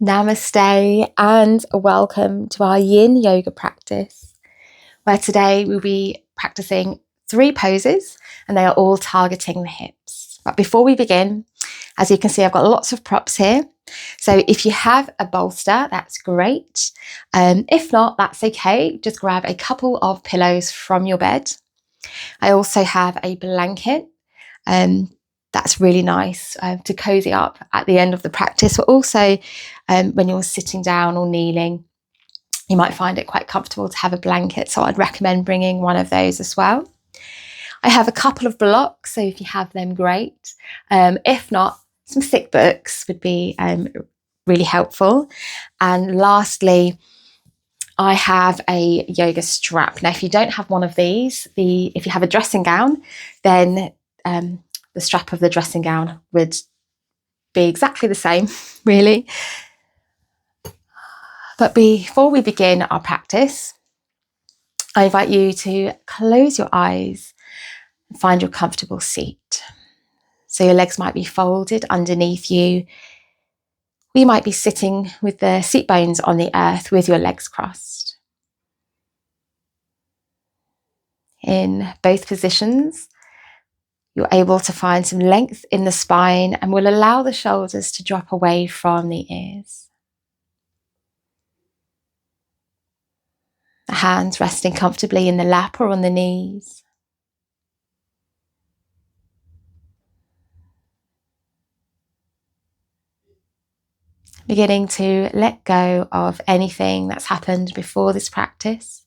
Namaste and welcome to our Yin Yoga practice, where today we'll be practicing 3 poses and they are all targeting the hips. But before we begin, as you can see, I've got lots of props here. So if you have a bolster, that's great. If not, that's okay. Just grab a couple of pillows from your bed. I also have a blanket. That's really nice to cozy up at the end of the practice, but also when you're sitting down or kneeling, you might find it quite comfortable to have a blanket. So I'd recommend bringing one of those as well. I have a couple of blocks, so if you have them, great. If not, some thick books would be really helpful. And lastly, I have a yoga strap. Now, if you don't have one of these, if you have a dressing gown, then the strap of the dressing gown would be exactly the same, really. But before we begin our practice, I invite you to close your eyes and find your comfortable seat. So your legs might be folded underneath you. You might be sitting with the seat bones on the earth with your legs crossed. In both positions, you're able to find some length in the spine and will allow the shoulders to drop away from the ears. The hands resting comfortably in the lap or on the knees. Beginning to let go of anything that's happened before this practice.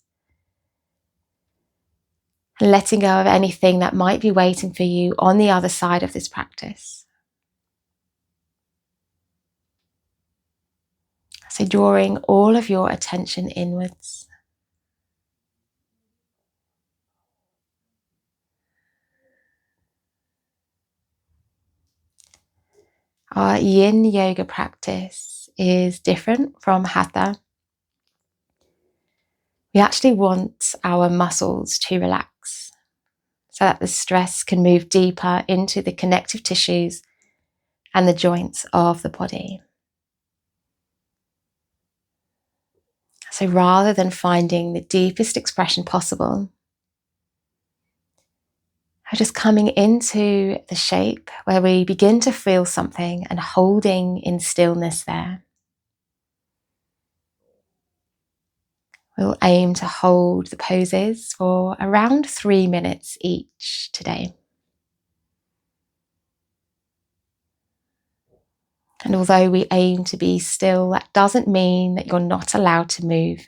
And letting go of anything that might be waiting for you on the other side of this practice. So drawing all of your attention inwards. Our Yin Yoga practice is different from Hatha. We actually want our muscles to relax so that the stress can move deeper into the connective tissues and the joints of the body. So rather than finding the deepest expression possible, we're just coming into the shape where we begin to feel something and holding in stillness there. We'll aim to hold the poses for around 3 minutes each today. And although we aim to be still, that doesn't mean that you're not allowed to move.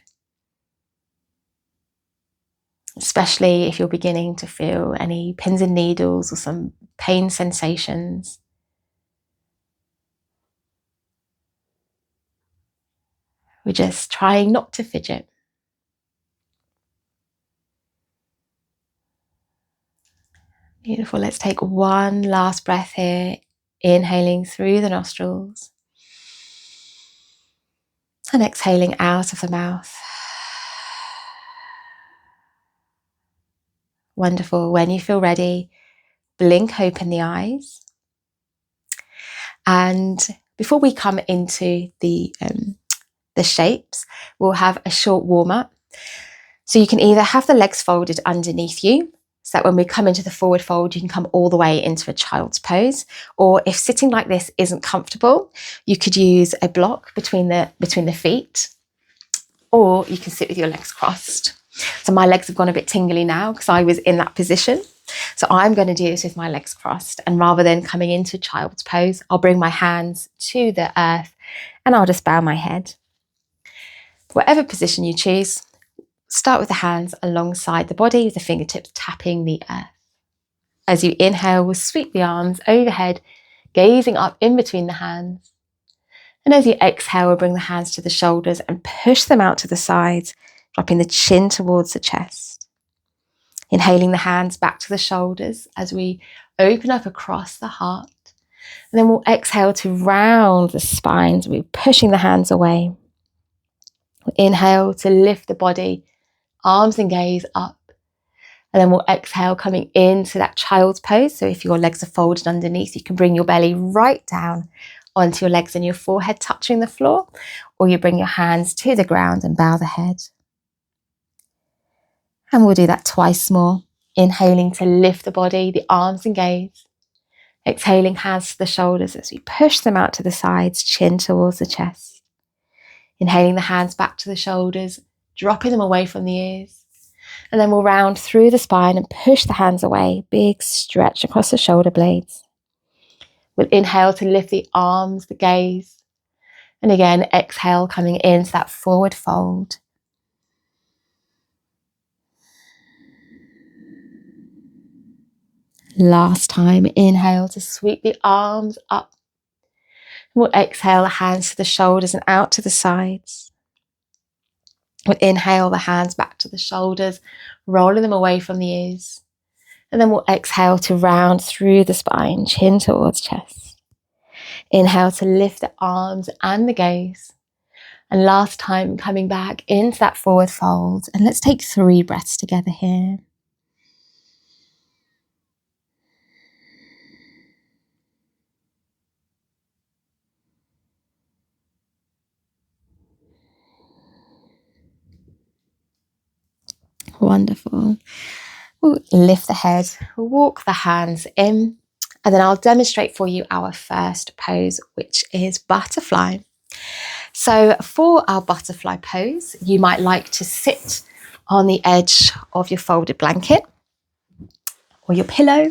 Especially if you're beginning to feel any pins and needles or some pain sensations. We're just trying not to fidget. Beautiful. Let's take one last breath here, inhaling through the nostrils and exhaling out of the mouth. Wonderful. When you feel ready, blink open the eyes. And before we come into the shapes, we'll have a short warm-up. So you can either have the legs folded underneath you, so that when we come into the forward fold, you can come all the way into a child's pose. Or if sitting like this isn't comfortable, you could use a block between the feet, or you can sit with your legs crossed. So my legs have gone a bit tingly now because I was in that position. So I'm going to do this with my legs crossed, and rather than coming into child's pose, I'll bring my hands to the earth and I'll just bow my head. Whatever position you choose, start with the hands alongside the body, with the fingertips tapping the earth. As you inhale, we'll sweep the arms overhead, gazing up in between the hands. And as you exhale, we'll bring the hands to the shoulders and push them out to the sides, dropping the chin towards the chest. Inhaling the hands back to the shoulders as we open up across the heart. And then we'll exhale to round the spine, so we're pushing the hands away. We'll inhale to lift the body, arms and gaze up. And then we'll exhale, coming into that child's pose. So if your legs are folded underneath, you can bring your belly right down, onto your legs and your forehead touching the floor, or you bring your hands to the ground and bow the head. And we'll do that twice more. Inhaling to lift the body, the arms and gaze. Exhaling, hands to the shoulders as we push them out to the sides, chin towards the chest. Inhaling the hands back to the shoulders, dropping them away from the ears. And then we'll round through the spine and push the hands away, big stretch across the shoulder blades. We'll inhale to lift the arms, the gaze. And again, exhale, coming into that forward fold. Last time, inhale to sweep the arms up. We'll exhale the hands to the shoulders and out to the sides. We'll inhale the hands back to the shoulders, rolling them away from the ears. And then we'll exhale to round through the spine, chin towards chest. Inhale to lift the arms and the gaze. And last time, coming back into that forward fold. And let's take 3 breaths together here. Wonderful. We'll lift the head, we'll walk the hands in, and then I'll demonstrate for you our first pose, which is butterfly. So for our butterfly pose, you might like to sit on the edge of your folded blanket or your pillow.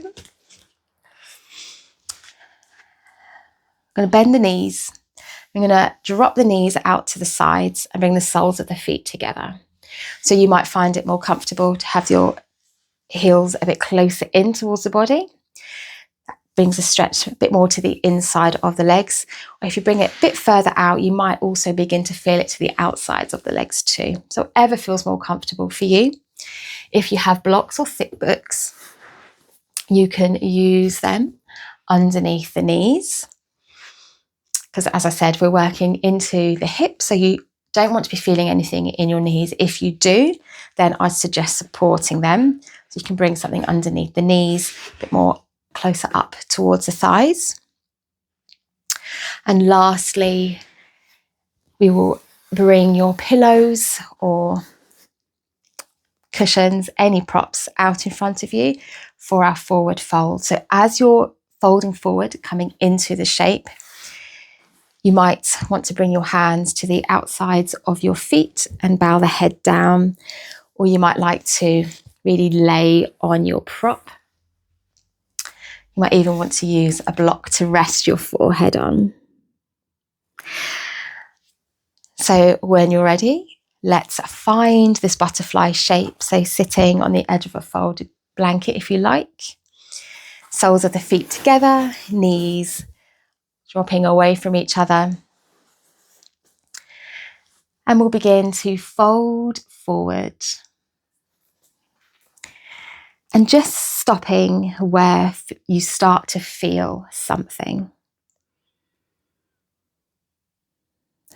I'm going to bend the knees. I'm going to drop the knees out to the sides and bring the soles of the feet together. So you might find it more comfortable to have your heels a bit closer in towards the body. That brings a stretch a bit more to the inside of the legs. Or if you bring it a bit further out, you might also begin to feel it to the outsides of the legs too. So whatever feels more comfortable for you. If you have blocks or thick books, you can use them underneath the knees. Because as I said, we're working into the hips, so you don't want to be feeling anything in your knees. If you do, then I suggest supporting them. So you can bring something underneath the knees, a bit more closer up towards the thighs. And lastly, we will bring your pillows or cushions, any props out in front of you for our forward fold. So as you're folding forward, coming into the shape, you might want to bring your hands to the outsides of your feet and bow the head down, or you might like to really lay on your prop. You might even want to use a block to rest your forehead on. So when you're ready, let's find this butterfly shape. So sitting on the edge of a folded blanket if you like. Soles of the feet together, knees dropping away from each other. And we'll begin to fold forward. And just stopping where you start to feel something.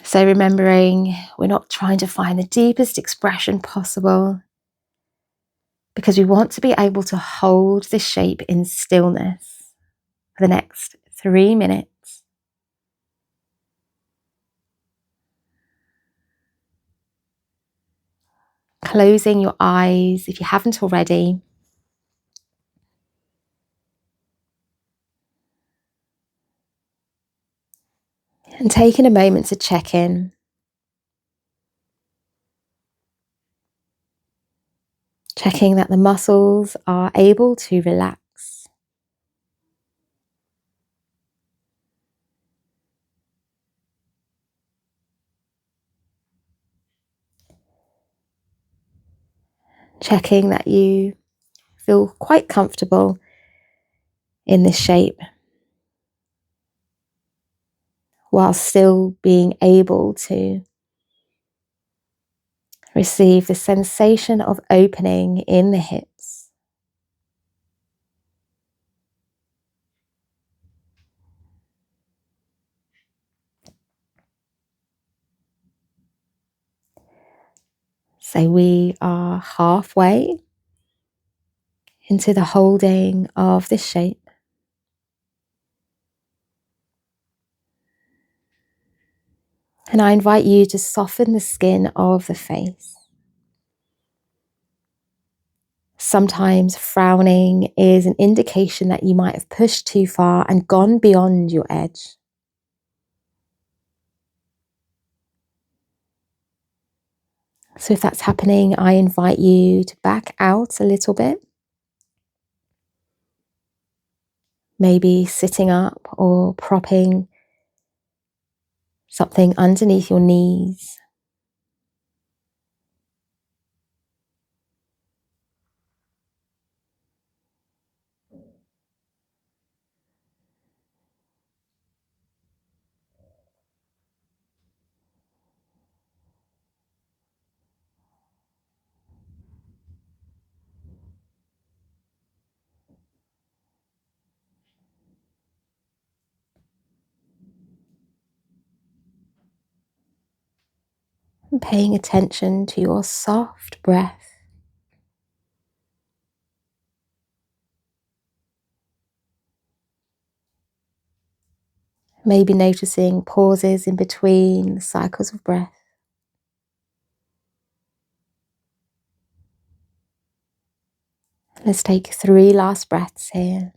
So remembering we're not trying to find the deepest expression possible, because we want to be able to hold this shape in stillness for the next 3 minutes. Closing your eyes if you haven't already. And taking a moment to check in. Checking that the muscles are able to relax. Checking that you feel quite comfortable in this shape, while still being able to receive the sensation of opening in the hips. So we are halfway into the holding of this shape. And I invite you to soften the skin of the face. Sometimes frowning is an indication that you might have pushed too far and gone beyond your edge. So if that's happening, I invite you to back out a little bit. Maybe sitting up or propping something underneath your knees. And paying attention to your soft breath. Maybe noticing pauses in between the cycles of breath. Let's take 3 last breaths here.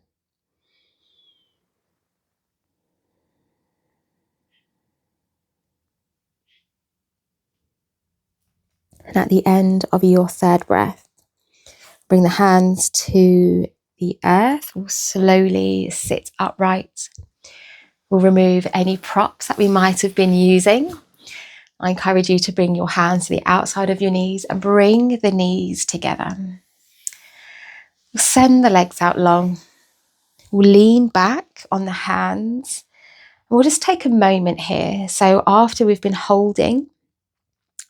And at the end of your 3rd breath, bring the hands to the earth. We'll slowly sit upright. We'll remove any props that we might have been using. I encourage you to bring your hands to the outside of your knees and bring the knees together. We'll send the legs out long. We'll lean back on the hands. We'll just take a moment here. So after we've been holding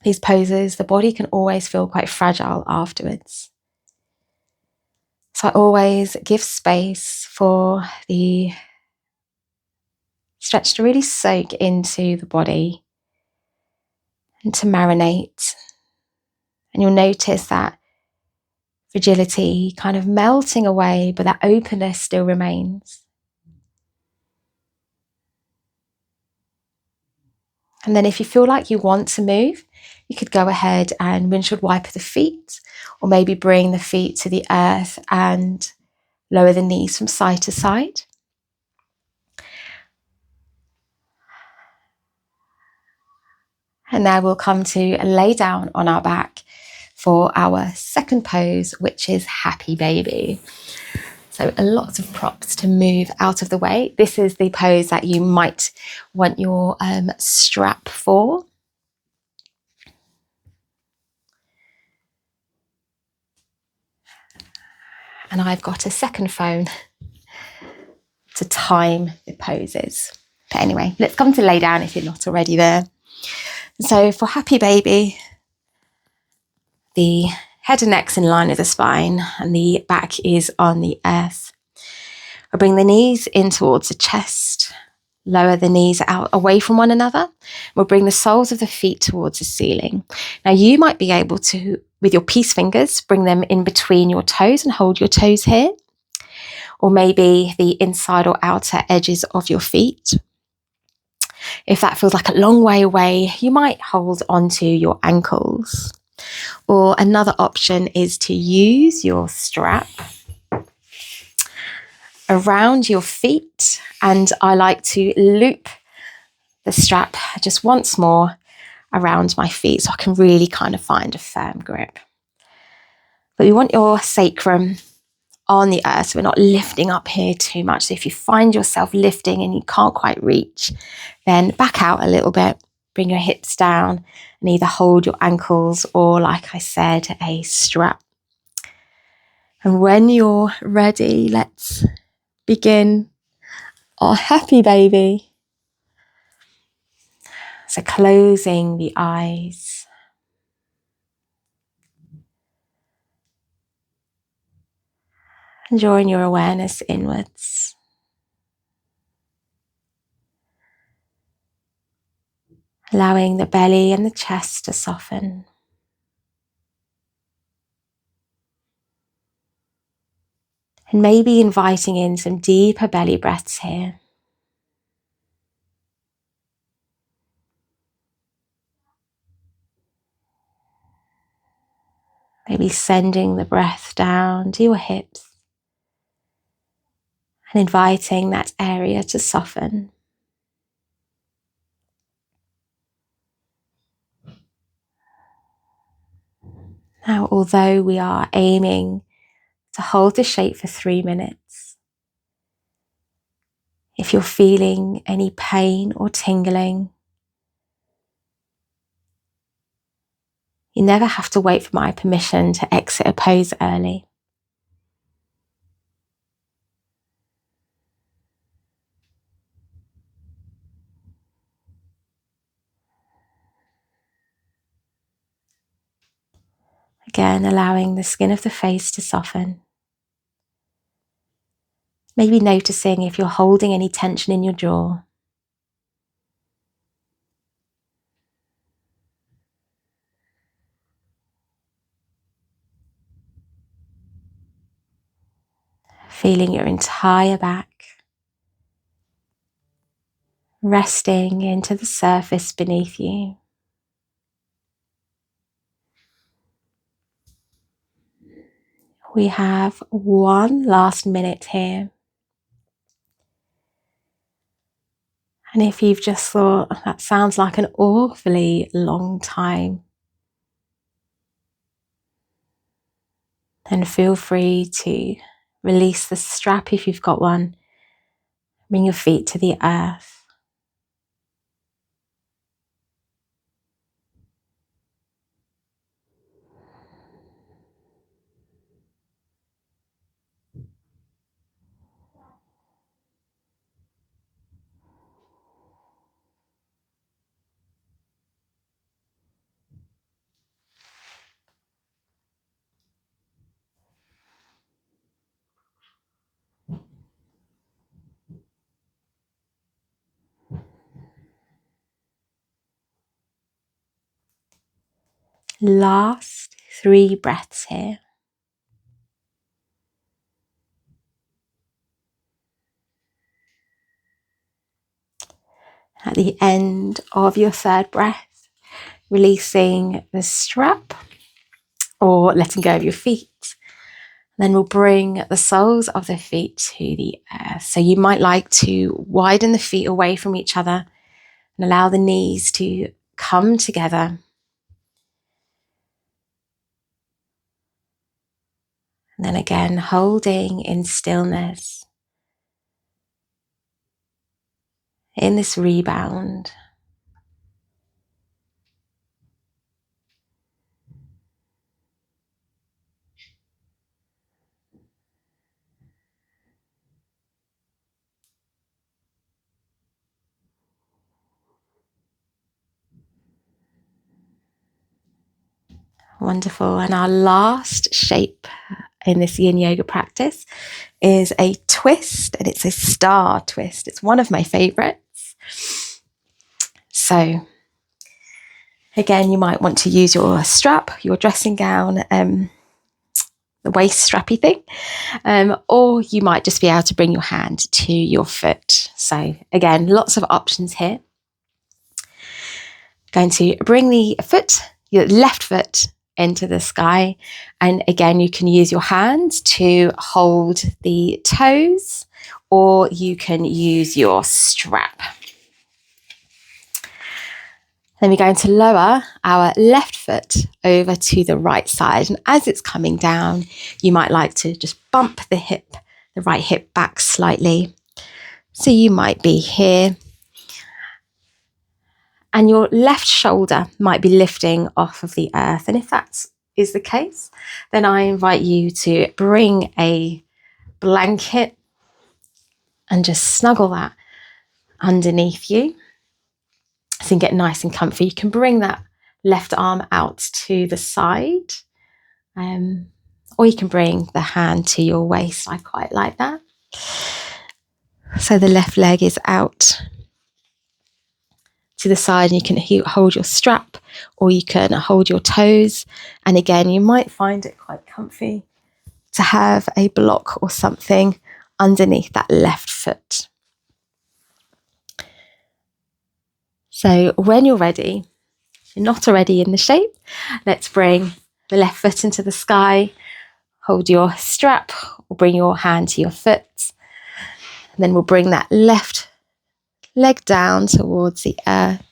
these poses, the body can always feel quite fragile afterwards. So I always give space for the stretch to really soak into the body and to marinate. And you'll notice that fragility kind of melting away, but that openness still remains. And then if you feel like you want to move, you could go ahead and windshield wiper the feet, or maybe bring the feet to the earth and lower the knees from side to side. And now we'll come to lay down on our back for our 2nd pose, which is Happy Baby. So lots of props to move out of the way. This is the pose that you might want your strap for. And I've got a 2nd phone to time the poses. But anyway, let's come to lay down if you're not already there. So for Happy Baby, the head and neck's in line with the spine and the back is on the earth. We'll bring the knees in towards the chest, lower the knees out away from one another. We'll bring the soles of the feet towards the ceiling. Now you might be able to, with your peace fingers, bring them in between your toes and hold your toes here. Or maybe the inside or outer edges of your feet. If that feels like a long way away, you might hold onto your ankles. Or another option is to use your strap around your feet, and I like to loop the strap just once more around my feet so I can really kind of find a firm grip. But you want your sacrum on the earth, so we're not lifting up here too much. So if you find yourself lifting and you can't quite reach, then back out a little bit, bring your hips down and either hold your ankles or, like I said, a strap. And when you're ready, let's begin our Happy Baby. So closing the eyes. And drawing your awareness inwards. Allowing the belly and the chest to soften. And maybe inviting in some deeper belly breaths here. Maybe sending the breath down to your hips and inviting that area to soften. Now, although we are aiming to hold the shape for 3 minutes, if you're feeling any pain or tingling, you never have to wait for my permission to exit a pose early. Again, allowing the skin of the face to soften. Maybe noticing if you're holding any tension in your jaw. Feeling your entire back, resting into the surface beneath you. We have 1 last minute here. And if you've just thought, that sounds like an awfully long time, then feel free to release the strap if you've got one. Bring your feet to the earth. Last 3 breaths here. At the end of your 3rd breath, releasing the strap or letting go of your feet. Then we'll bring the soles of the feet to the earth. So you might like to widen the feet away from each other and allow the knees to come together. And then again, holding in stillness in this rebound. Wonderful. And our last shape in this Yin Yoga practice is a twist, and it's a star twist. It's one of my favorites. So again, you might want to use your strap, your dressing gown, the waist strappy thing, or you might just be able to bring your hand to your foot. So again, lots of options here. Going to bring the foot, your left foot, into the sky, and again you can use your hands to hold the toes, or you can use your strap. Then we're going to lower our left foot over to the right side, and as it's coming down, you might like to just bump the right hip back slightly. So you might be here, and your left shoulder might be lifting off of the earth. And if that is the case, then I invite you to bring a blanket and just snuggle that underneath you so you can get nice and comfy. You can bring that left arm out to the side, or you can bring the hand to your waist. I quite like that. So the left leg is out to the side, and you can hold your strap, or you can hold your toes. And again, you might find it quite comfy to have a block or something underneath that left foot. So when you're ready, if you're not already in the shape, let's bring the left foot into the sky, hold your strap or bring your hand to your foot. And then we'll bring that left leg down towards the earth.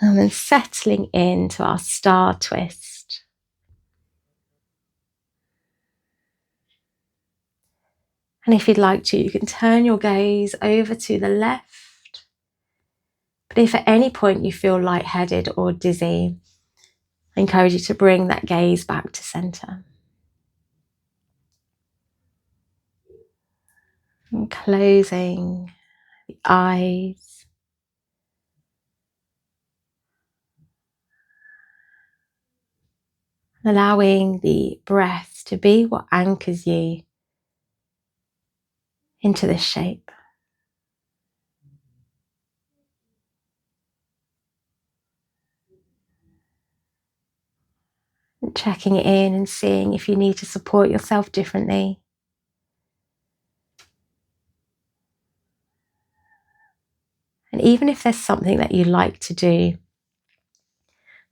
And then settling into our star twist. And if you'd like to, you can turn your gaze over to the left. But if at any point you feel lightheaded or dizzy, I encourage you to bring that gaze back to center. And closing the eyes. Allowing the breath to be what anchors you into this shape. And checking in and seeing if you need to support yourself differently. And even if there's something that you like to do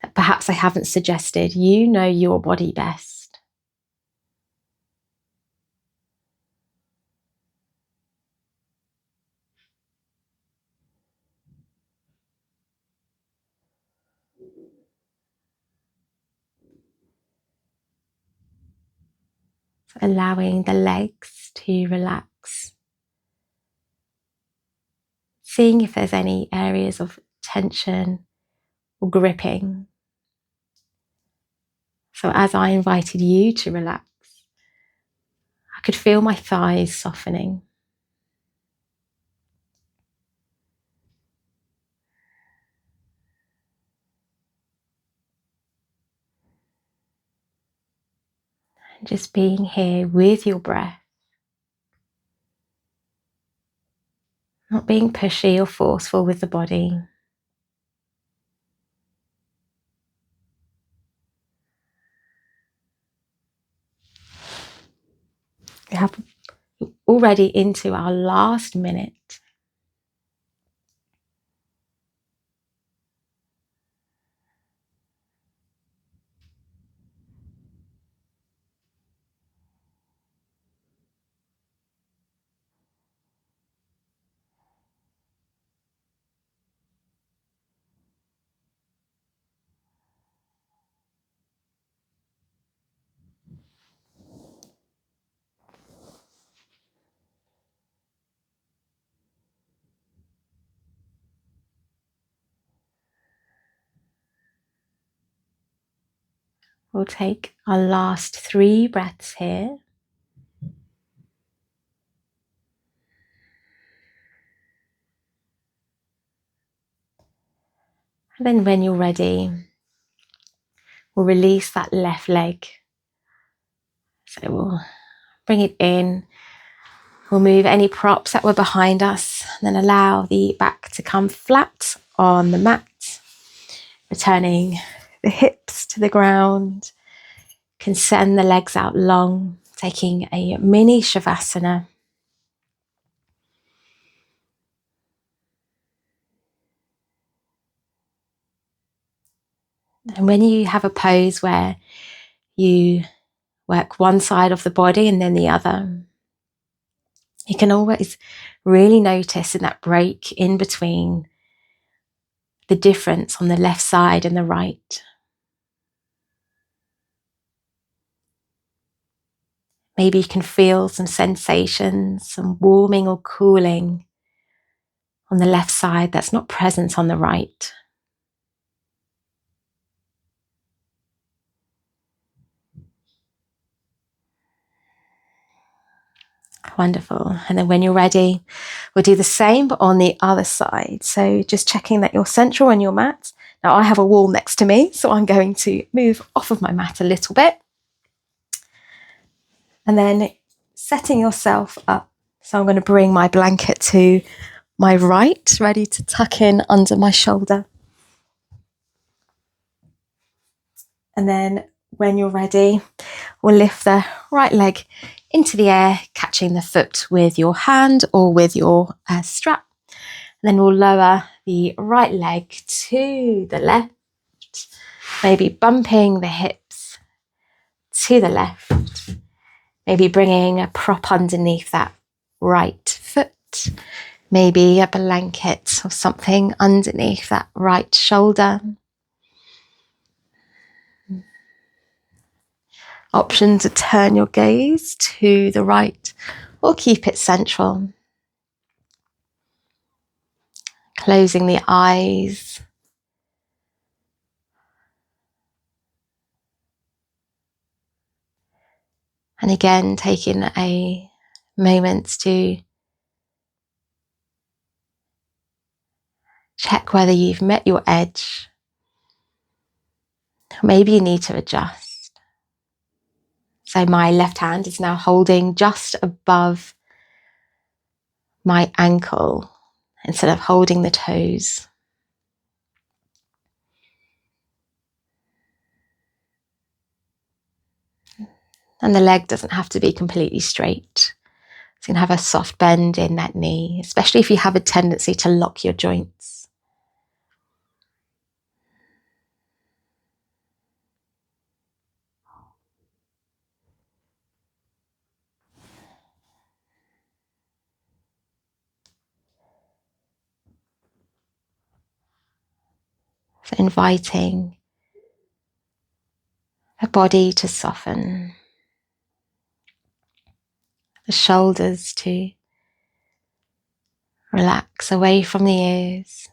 that perhaps I haven't suggested, you know your body best. So allowing the legs to relax. Seeing if there's any areas of tension or gripping. So as I invited you to relax, I could feel my thighs softening. And just being here with your breath. Not being pushy or forceful with the body. We have already into our last minute. We'll take our last 3 breaths here. And then when you're ready, we'll release that left leg. So we'll bring it in. We'll move any props that were behind us, and then allow the back to come flat on the mat, returning the hips to the ground. You can send the legs out long, taking a mini Shavasana. And when you have a pose where you work one side of the body and then the other, you can always really notice in that break in between the difference on the left side and the right. Maybe you can feel some sensations, some warming or cooling on the left side that's not present on the right. Wonderful. And then when you're ready, we'll do the same but on the other side. So just checking that you're central on your mat. Now I have a wall next to me, so I'm going to move off of my mat a little bit. And then setting yourself up. So I'm going to bring my blanket to my right, ready to tuck in under my shoulder. And then when you're ready, we'll lift the right leg into the air, catching the foot with your hand or with your strap. And then we'll lower the right leg to the left. Maybe bumping the hips to the left. Maybe bringing a prop underneath that right foot. Maybe a blanket or something underneath that right shoulder. Option to turn your gaze to the right or keep it central. Closing the eyes. And again, taking a moment to check whether you've met your edge. Maybe you need to adjust. So my left hand is now holding just above my ankle instead of holding the toes. And the leg doesn't have to be completely straight. You can have a soft bend in that knee, especially if you have a tendency to lock your joints. So inviting the body to soften, the shoulders to relax away from the ears.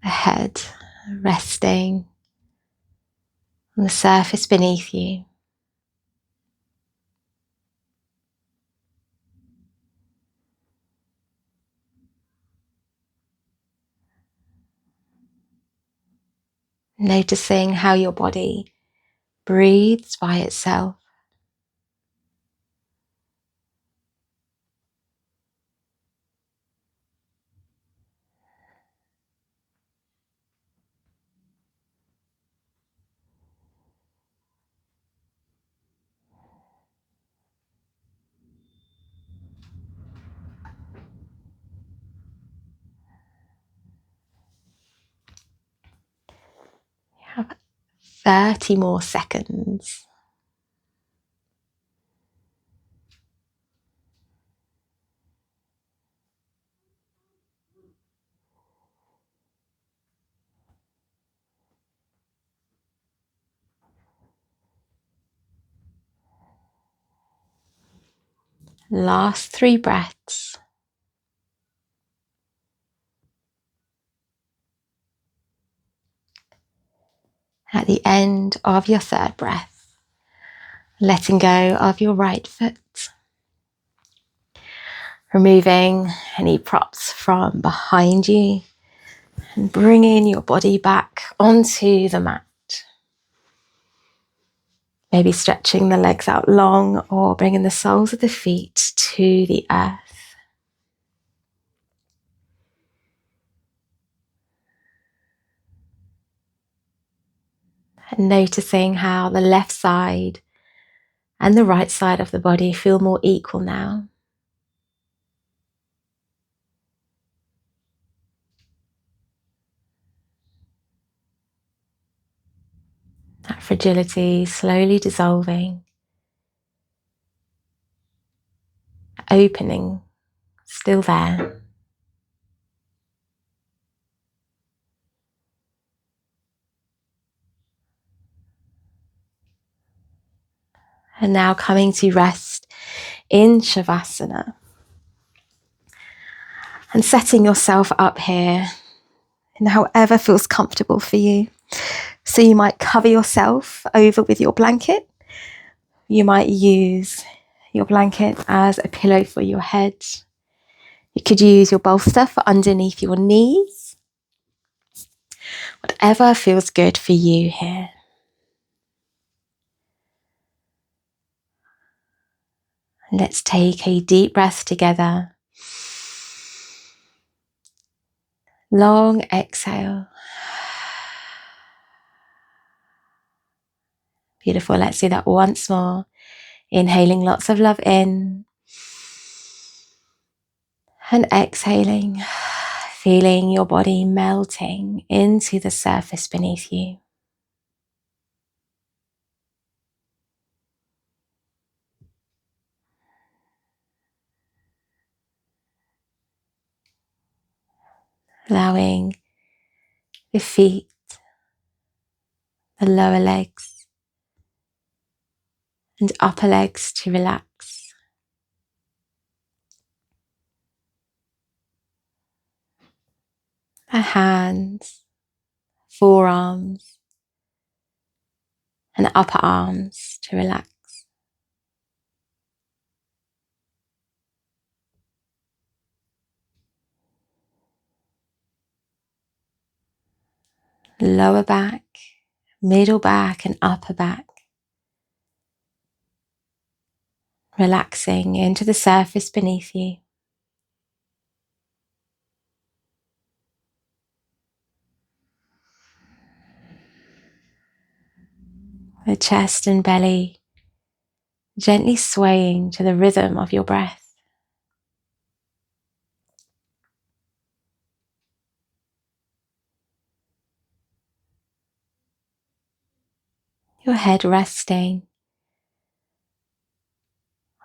The head resting on the surface beneath you. Noticing how your body breathes by itself. You have 30 more seconds. Last 3 breaths. At the end of your 3rd breath, letting go of your right foot. Removing any props from behind you and bringing your body back onto the mat. Maybe stretching the legs out long or bringing the soles of the feet to the earth. And noticing how the left side and the right side of the body feel more equal now. That fragility slowly dissolving, opening, still there. And now coming to rest in Shavasana. And setting yourself up here in however feels comfortable for you. So you might cover yourself over with your blanket. You might use your blanket as a pillow for your head. You could use your bolster for underneath your knees. Whatever feels good for you here. And let's take a deep breath together. Long exhale. Beautiful. Let's do that once more. Inhaling lots of love in. And exhaling. feeling your body melting into the surface beneath you. Allowing the feet, the lower legs and upper legs to relax. The hands, forearms and upper arms to relax. Lower back, middle back and upper back. Relaxing into the surface beneath you. The chest and belly gently swaying to the rhythm of your breath. Your head resting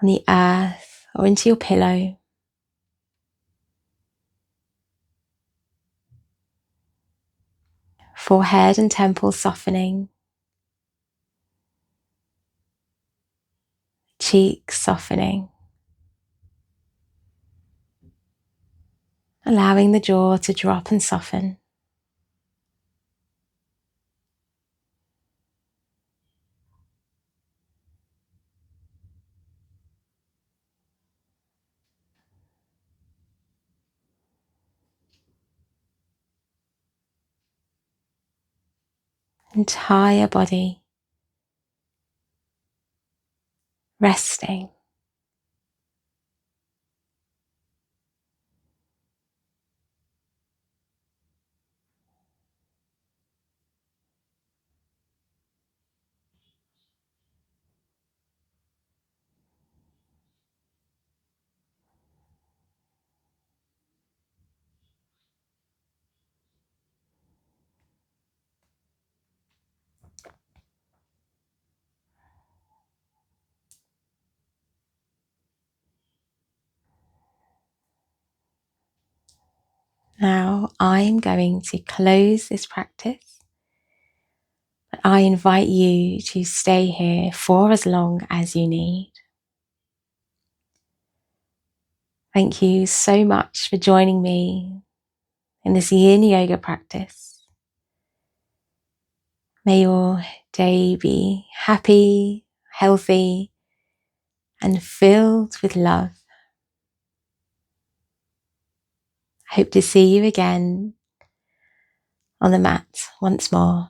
on the earth or into your pillow. Forehead and temples softening. Cheeks softening. Allowing the jaw to drop and soften. Entire body resting. Now I'm going to close this practice, but I invite you to stay here for as long as you need. Thank you so much for joining me in this Yin Yoga practice. May your day be happy, healthy, and filled with love. I hope to see you again on the mat once more.